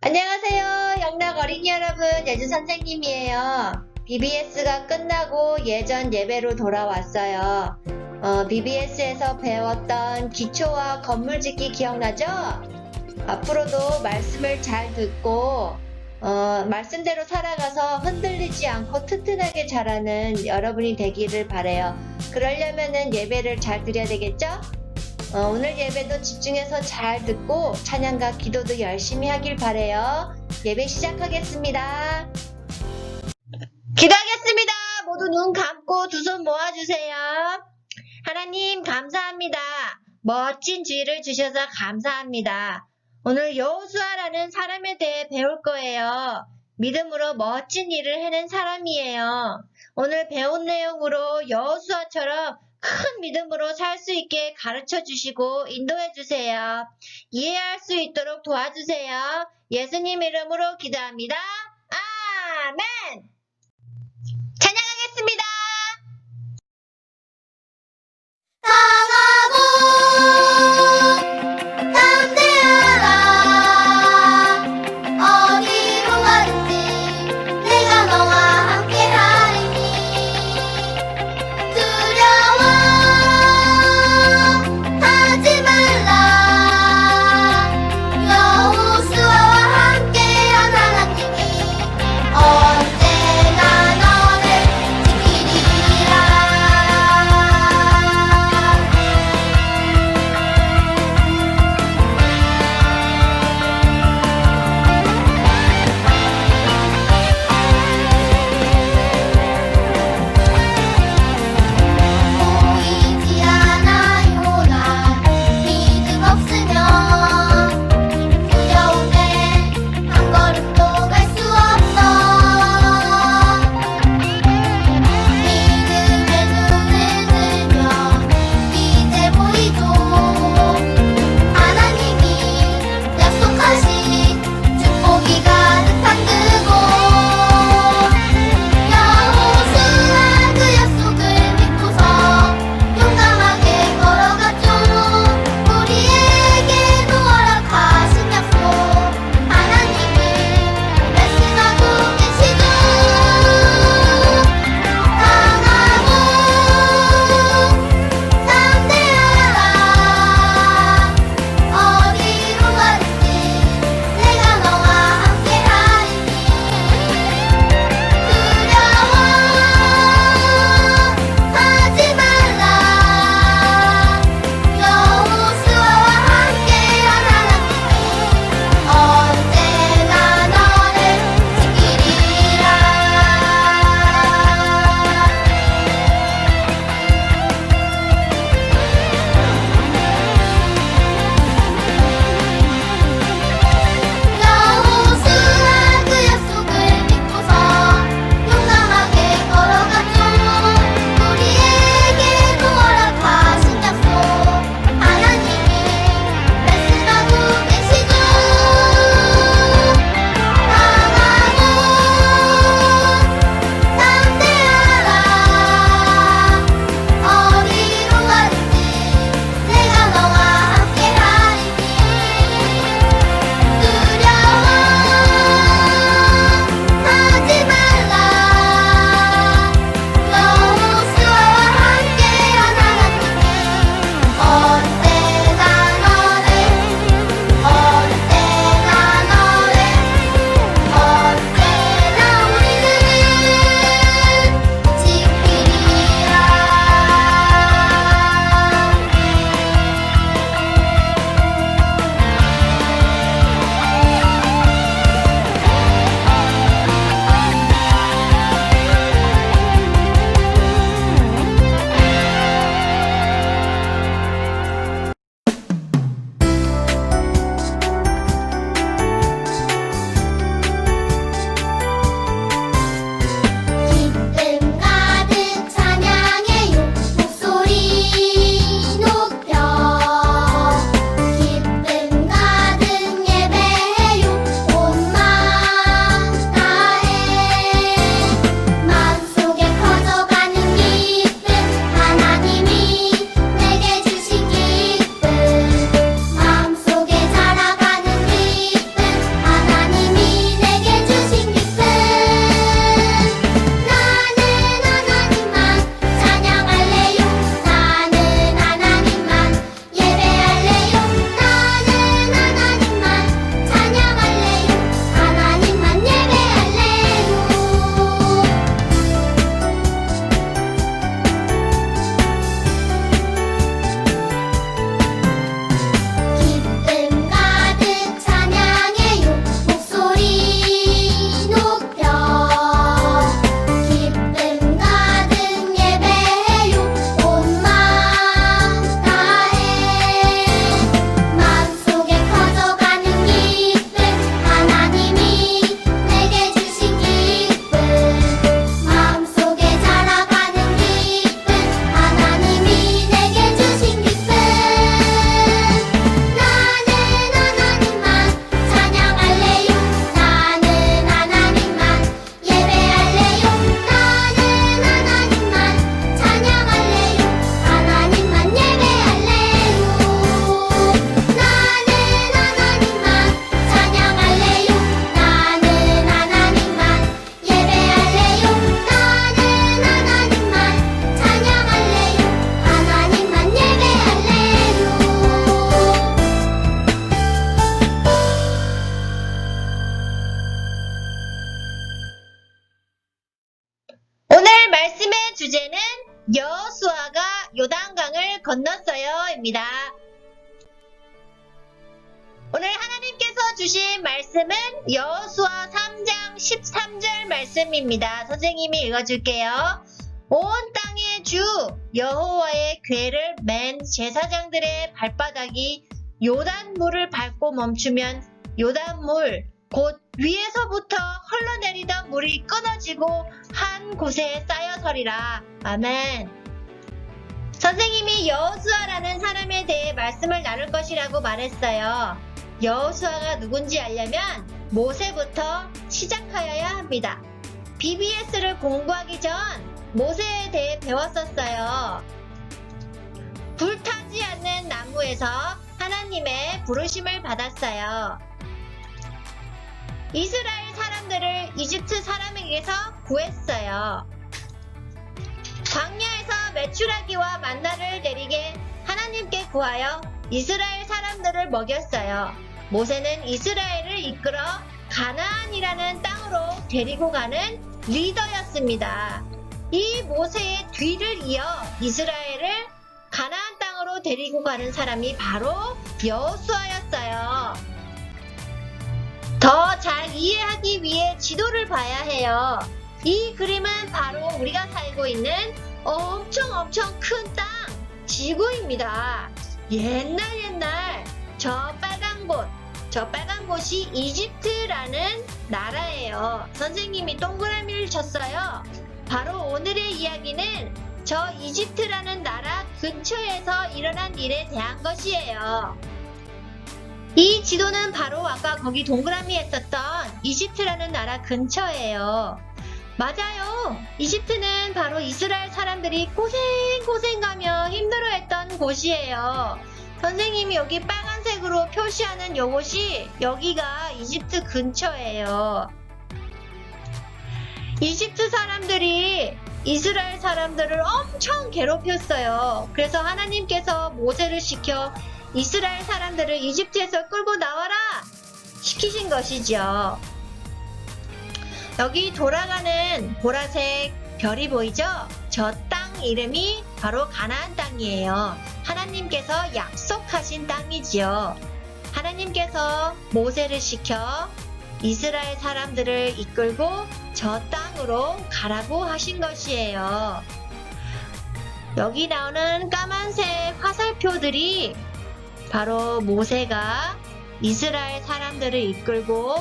안녕하세요. 영락 어린이 여러분, 예주 선생님이에요. BBS가 끝나고 예전 예배로 돌아왔어요. BBS에서 배웠던 기초와 건물 짓기 기억나죠? 앞으로도 말씀을 잘 듣고 말씀대로 살아가서 흔들리지 않고 튼튼하게 자라는 여러분이 되기를 바라요. 그러려면은 예배를 잘 드려야 되겠죠? 오늘 예배도 집중해서 잘 듣고 찬양과 기도도 열심히 하길 바라요. 예배 시작하겠습니다. 기도하겠습니다. 모두 눈 감고 두 손 모아주세요. 하나님 감사합니다. 멋진 주의를 주셔서 감사합니다. 오늘 여호수아라는 사람에 대해 배울 거예요. 믿음으로 멋진 일을 해낸 사람이에요. 오늘 배운 내용으로 여호수아처럼 큰 믿음으로 살 수 있게 가르쳐 주시고 인도해 주세요. 이해할 수 있도록 도와주세요. 예수님 이름으로 기도합니다. 아멘! 찬양하겠습니다. 강하고 담대하라 어디로 가든지 내가 너와 함께하리니 두려워하지 말라 여호수아와 함께한 하나님이 언제나 너를 지키리라 주제는 여호수아가 요단강을 건넜어요입니다. 오늘 하나님께서 주신 말씀은 여호수아 3장 13절 말씀입니다. 선생님이 읽어줄게요. 온 땅의 주 여호와의 궤를 맨 제사장들의 발바닥이 요단물을 밟고 멈추면 요단물 곧 위에서부터 흘러내리던 물이 끊어지고 한 곳에 쌓여서리라. 아멘. 선생님이 여호수아라는 사람에 대해 말씀을 나눌 것이라고 말했어요. 여호수아가 누군지 알려면 모세부터 시작하여야 합니다. BBS를 공부하기 전 모세에 대해 배웠었어요. 불타지 않는 나무에서 하나님의 부르심을 받았어요. 이스라엘 사람들을 이집트 사람에게서 구했어요. 광야에서 메추라기와 만나를 내리게 하나님께 구하여 이스라엘 사람들을 먹였어요. 모세는 이스라엘을 이끌어 가나안이라는 땅으로 데리고 가는 리더였습니다. 이 모세의 뒤를 이어 이스라엘을 가나안 땅으로 데리고 가는 사람이 바로 여호수아였어요. 더 잘 이해하기 위해 지도를 봐야 해요. 이 그림은 바로 우리가 살고 있는 엄청 큰 땅, 지구입니다. 옛날 저 빨간 곳이 이집트라는 나라예요. 선생님이 동그라미를 쳤어요. 바로 오늘의 이야기는 저 이집트라는 나라 근처에서 일어난 일에 대한 것이에요. 이 지도는 바로 아까 거기 동그라미 했었던 이집트라는 나라 근처예요. 맞아요. 이집트는 바로 이스라엘 사람들이 고생가며 힘들어했던 곳이에요. 선생님이 여기 빨간색으로 표시하는 요것이 여기가 이집트 근처예요. 이집트 사람들이 이스라엘 사람들을 엄청 괴롭혔어요. 그래서 하나님께서 모세를 시켜 이스라엘 사람들을 이집트에서 끌고 나와라 시키신 것이죠. 여기 돌아가는 보라색 별이 보이죠? 저 땅 이름이 바로 가나안 땅이에요. 하나님께서 약속하신 땅이지요. 하나님께서 모세를 시켜 이스라엘 사람들을 이끌고 저 땅으로 가라고 하신 것이에요. 여기 나오는 까만색 화살표들이 바로 모세가 이스라엘 사람들을 이끌고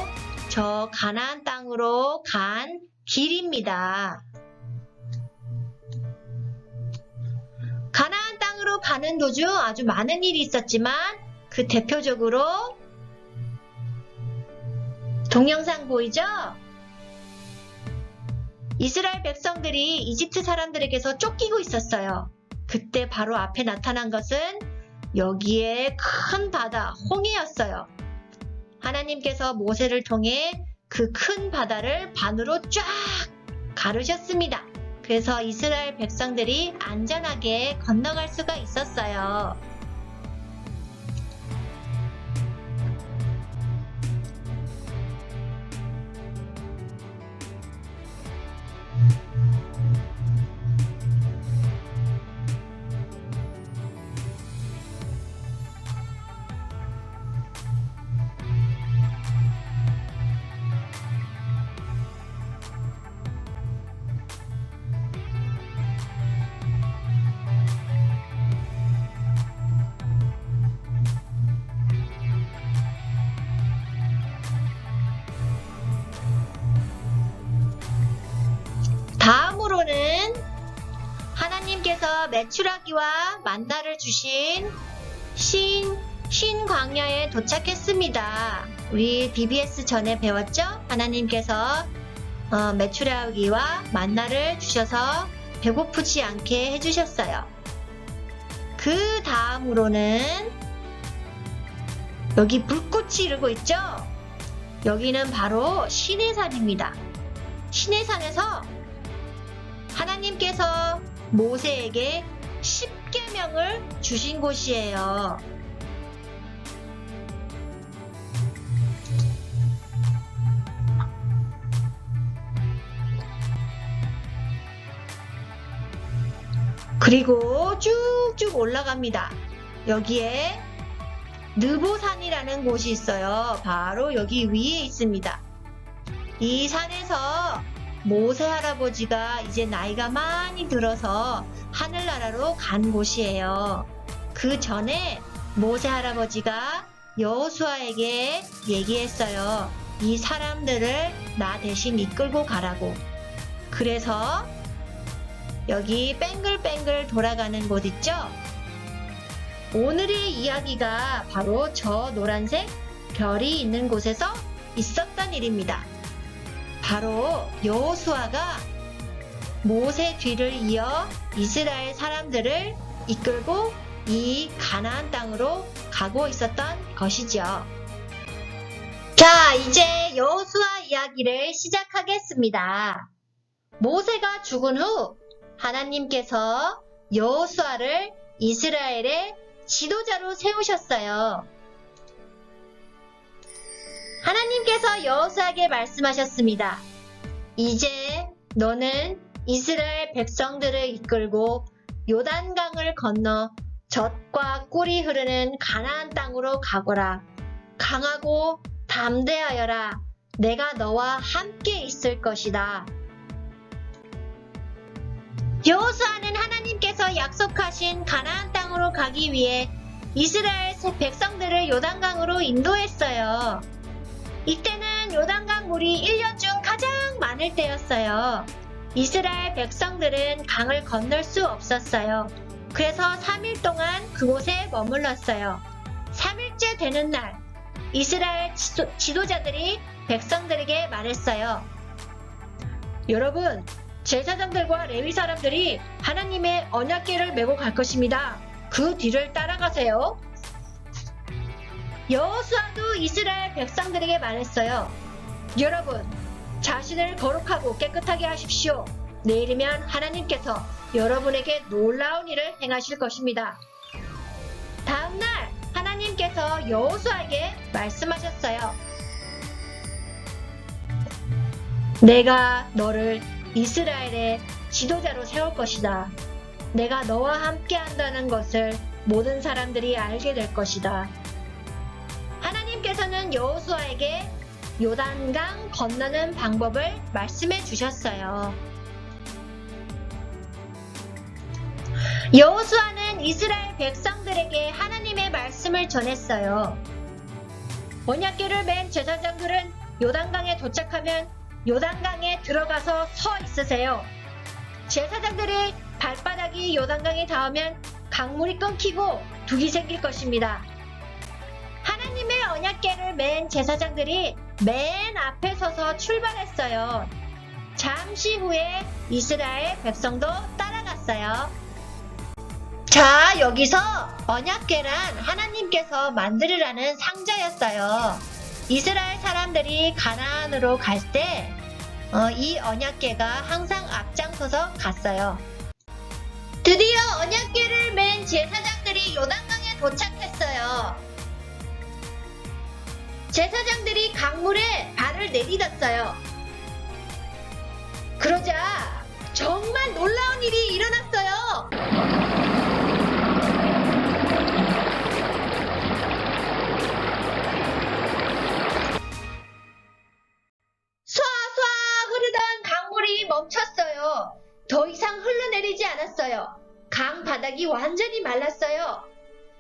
저 가나안 땅으로 간 길입니다. 가나안 땅으로 가는 도중 아주 많은 일이 있었지만 그 대표적으로 동영상 보이죠? 이스라엘 백성들이 이집트 사람들에게서 쫓기고 있었어요. 그때 바로 앞에 나타난 것은 여기에 큰 바다, 홍해였어요. 하나님께서 모세를 통해 그 큰 바다를 반으로 쫙 가르셨습니다. 그래서 이스라엘 백성들이 안전하게 건너갈 수가 있었어요. 다음으로는 하나님께서 메추라기와 만나를 주신 신광야에 도착했습니다. 우리 BBS 전에 배웠죠? 하나님께서 메추라기와 만나를 주셔서 배고프지 않게 해주셨어요. 그 다음으로는 여기 불꽃이 이르고 있죠? 여기는 바로 시내산입니다. 시내산에서 하나님께서 모세에게 10계명을 주신 곳이에요. 그리고 쭉쭉 올라갑니다. 여기에 느보산이라는 곳이 있어요. 바로 여기 위에 있습니다. 이 산에서 모세 할아버지가 이제 나이가 많이 들어서 하늘나라로 간 곳이에요. 그 전에 모세 할아버지가 여호수아에게 얘기했어요. 이 사람들을 나 대신 이끌고 가라고. 그래서 여기 뱅글뱅글 돌아가는 곳 있죠? 오늘의 이야기가 바로 저 노란색 별이 있는 곳에서 있었던 일입니다. 바로 여호수아가 모세 뒤를 이어 이스라엘 사람들을 이끌고 이 가나안 땅으로 가고 있었던 것이죠. 자, 이제 여호수아 이야기를 시작하겠습니다. 모세가 죽은 후 하나님께서 여호수아를 이스라엘의 지도자로 세우셨어요. 하나님께서 여호수아에게 말씀하셨습니다. 이제 너는 이스라엘 백성들을 이끌고 요단강을 건너 젖과 꿀이 흐르는 가나안 땅으로 가거라. 강하고 담대하여라. 내가 너와 함께 있을 것이다. 여호수아는 하나님께서 약속하신 가나안 땅으로 가기 위해 이스라엘 백성들을 요단강으로 인도했어요. 이때는 요단강 물이 1년 중 가장 많을 때였어요. 이스라엘 백성들은 강을 건널 수 없었어요. 그래서 3일 동안 그곳에 머물렀어요. 3일째 되는 날, 이스라엘 지도자들이 백성들에게 말했어요. 여러분, 제사장들과 레위 사람들이 하나님의 언약궤를 메고 갈 것입니다. 그 뒤를 따라가세요. 여호수아도 이스라엘 백성들에게 말했어요. 여러분, 자신을 거룩하고 깨끗하게 하십시오. 내일이면 하나님께서 여러분에게 놀라운 일을 행하실 것입니다. 다음날 하나님께서 여호수아에게 말씀하셨어요. 내가 너를 이스라엘의 지도자로 세울 것이다. 내가 너와 함께 한다는 것을 모든 사람들이 알게 될 것이다. 하나님께서는 여호수아에게 요단강 건너는 방법을 말씀해 주셨어요. 여호수아는 이스라엘 백성들에게 하나님의 말씀을 전했어요. 언약궤를 맨 제사장들은 요단강에 도착하면 요단강에 들어가서 서 있으세요. 제사장들의 발바닥이 요단강에 닿으면 강물이 끊기고 둑이 생길 것입니다. 하나님의 언약궤를 맨 제사장들이 맨 앞에 서서 출발했어요. 잠시 후에 이스라엘 백성도 따라갔어요. 자, 여기서 언약궤란 하나님께서 만들으라는 상자였어요. 이스라엘 사람들이 가나안으로 갈 때 이 언약궤가 항상 앞장서서 갔어요. 드디어 언약궤를 맨 제사장들이 요단강에 도착했어요. 제사장들이 강물에 발을 내딛었어요. 그러자 정말 놀라운 일이 일어났어요. 쏴쏴 흐르던 강물이 멈췄어요. 더 이상 흘러내리지 않았어요. 강 바닥이 완전히 말랐어요.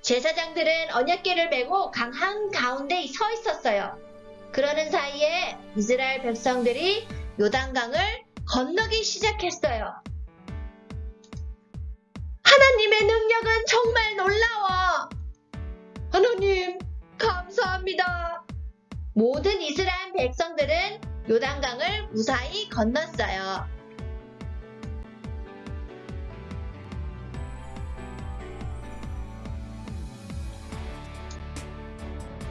제사장들은 언약궤를 메고 강 한가운데 서 있었어요. 그러는 사이에 이스라엘 백성들이 요단강을 건너기 시작했어요. 하나님의 능력은 정말 놀라워. 하나님, 감사합니다. 모든 이스라엘 백성들은 요단강을 무사히 건넜어요.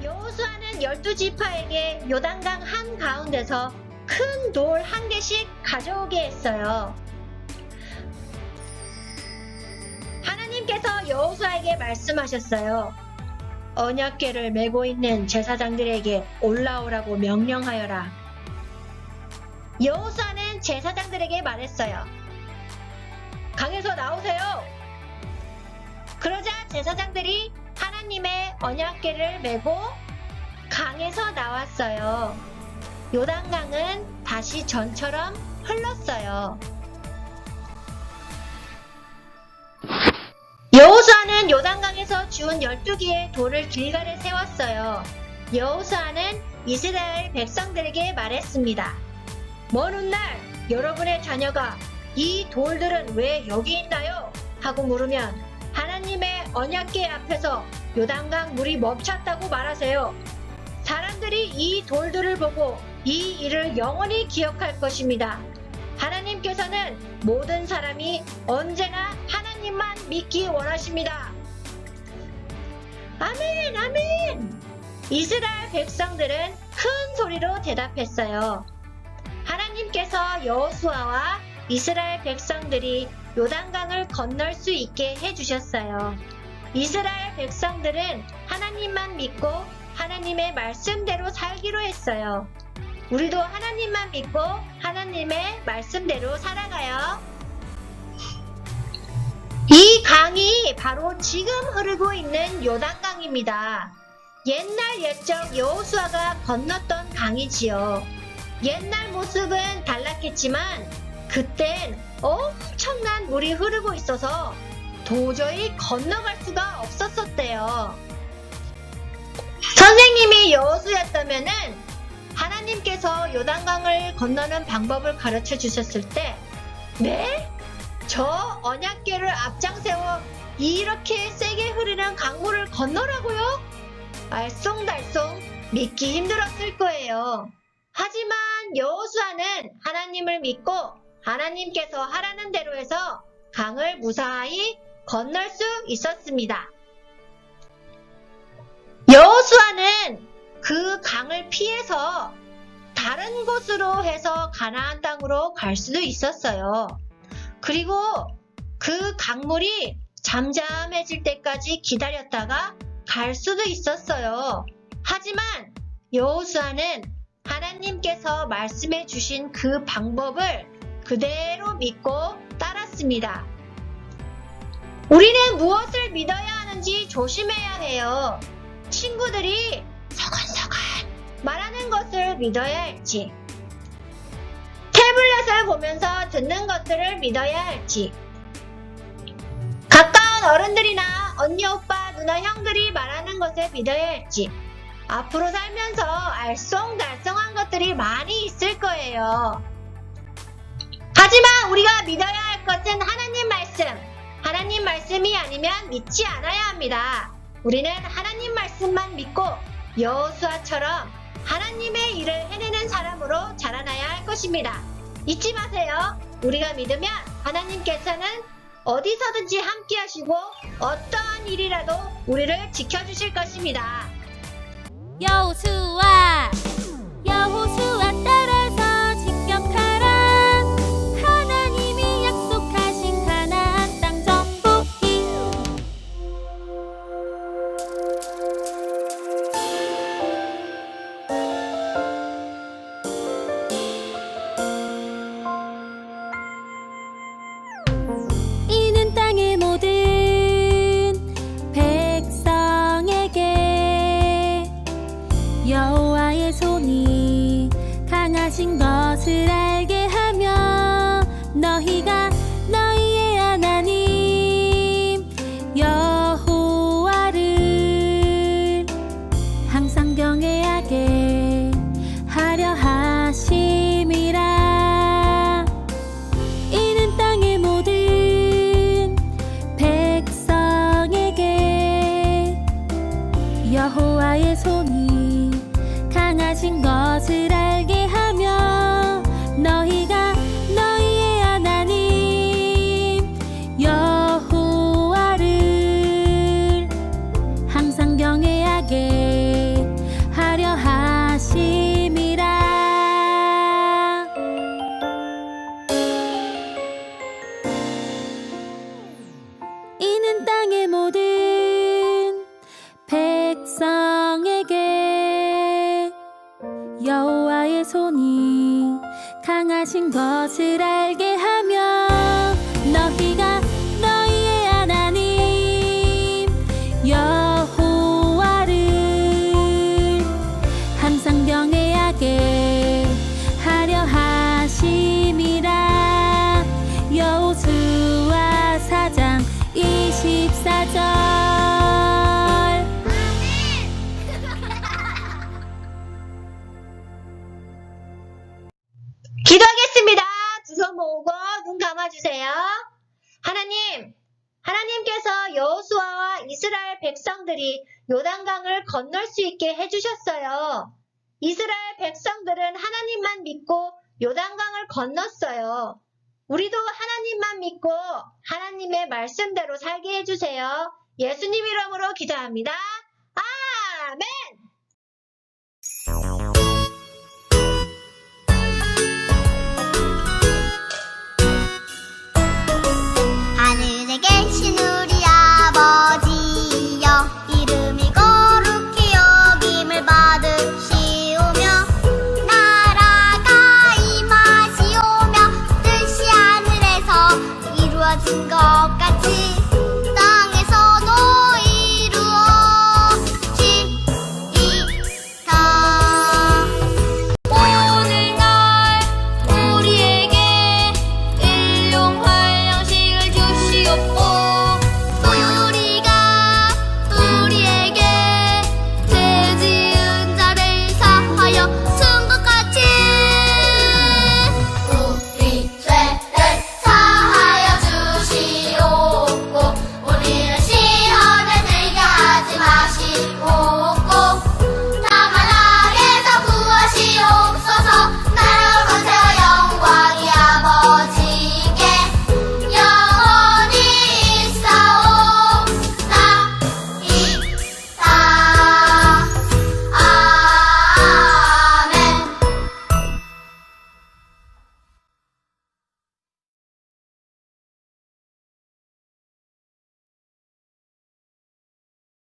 여호수아는 12지파에게 요단강 한가운데서 큰 돌 한 개씩 가져오게 했어요. 하나님께서 여호수아에게 말씀하셨어요. 언약궤를 메고 있는 제사장들에게 올라오라고 명령하여라. 여호수아는 제사장들에게 말했어요. 강에서 나오세요. 그러자 제사장들이 하나님의 언약궤를 메고 강에서 나왔어요. 요단강은 다시 전처럼 흘렀어요. 여호수아는 요단강에서 주운 12개의 돌을 길갈에 세웠어요. 여호수아는 이스라엘 백성들에게 말했습니다. 먼 훗날 여러분의 자녀가 이 돌들은 왜 여기 있나요? 하고 물으면 하나님의 언약궤 앞에서 요단강 물이 멈췄다고 말하세요. 사람들이 이 돌들을 보고 이 일을 영원히 기억할 것입니다. 하나님께서는 모든 사람이 언제나 하나님만 믿기 원하십니다. 아멘, 아멘! 이스라엘 백성들은 큰 소리로 대답했어요. 하나님께서 여호수아와 이스라엘 백성들이 요단강을 건널 수 있게 해주셨어요. 이스라엘 백성들은 하나님만 믿고 하나님의 말씀대로 살기로 했어요. 우리도 하나님만 믿고 하나님의 말씀대로 살아가요. 이 강이 바로 지금 흐르고 있는 요단강입니다. 옛날 옛적 여호수아가 건넜던 강이지요. 옛날 모습은 달랐겠지만 그땐 엄청난 물이 흐르고 있어서 도저히 건너갈 수가 없었대요. 선생님이 여호수였다면은 하나님께서 요단강을 건너는 방법을 가르쳐 주셨을 때, 네? 저 언약궤를 앞장세워 이렇게 세게 흐르는 강물을 건너라고요? 알쏭달쏭 믿기 힘들었을 거예요. 하지만 여호수아는 하나님을 믿고 하나님께서 하라는 대로 해서 강을 무사히 건널 수 있었습니다. 여호수아는 그 강을 피해서 다른 곳으로 해서 가나안 땅으로 갈 수도 있었어요. 그리고 그 강물이 잠잠해질 때까지 기다렸다가 갈 수도 있었어요. 하지만 여호수아는 하나님께서 말씀해 주신 그 방법을 그대로 믿고 따랐습니다. 우리는 무엇을 믿어야 하는지 조심해야 해요. 친구들이 서건서건 말하는 것을 믿어야 할지, 태블릿을 보면서 듣는 것들을 믿어야 할지, 가까운 어른들이나 언니, 오빠, 누나, 형들이 말하는 것을 믿어야 할지, 앞으로 살면서 알쏭달쏭한 것들이 많이 있을 거예요. 하지만 우리가 믿어야 할 것은 하나님 말씀, 하나님 말씀이 아니면 믿지 않아야 합니다. 우리는 하나님 말씀만 믿고 여호수아처럼 하나님의 일을 해내는 사람으로 자라나야 할 것입니다. 잊지 마세요. 우리가 믿으면 하나님께서는 어디서든지 함께 하시고 어떠한 일이라도 우리를 지켜주실 것입니다. 여호수아 따라서 직격하라. 하나님이 약속하신 가나안 땅 정복기. 이는 땅의 모든 백성에게 여호와의 손이 강하신 것을 알게 하며 너희가 너희의 하나님 여호와를 항상 경외하게 하려 하심이라. 이는 땅의 모든 백성에게 여호와의 손이 강하신 것을 알게 하며 너희가 너희의 하나님 여호와를 항상 경외하게 하려 하심이라. 이는 땅의 모든 백성에게 여호와의 손이 강하신 것을 알게 하며 너희가 너희의 하나님 모아주세요. 하나님께서 여호수아와 이스라엘 백성들이 요단강을 건널 수 있게 해주셨어요. 이스라엘 백성들은 하나님만 믿고 요단강을 건넜어요. 우리도 하나님만 믿고 하나님의 말씀대로 살게 해주세요. 예수님 이름으로 기도합니다.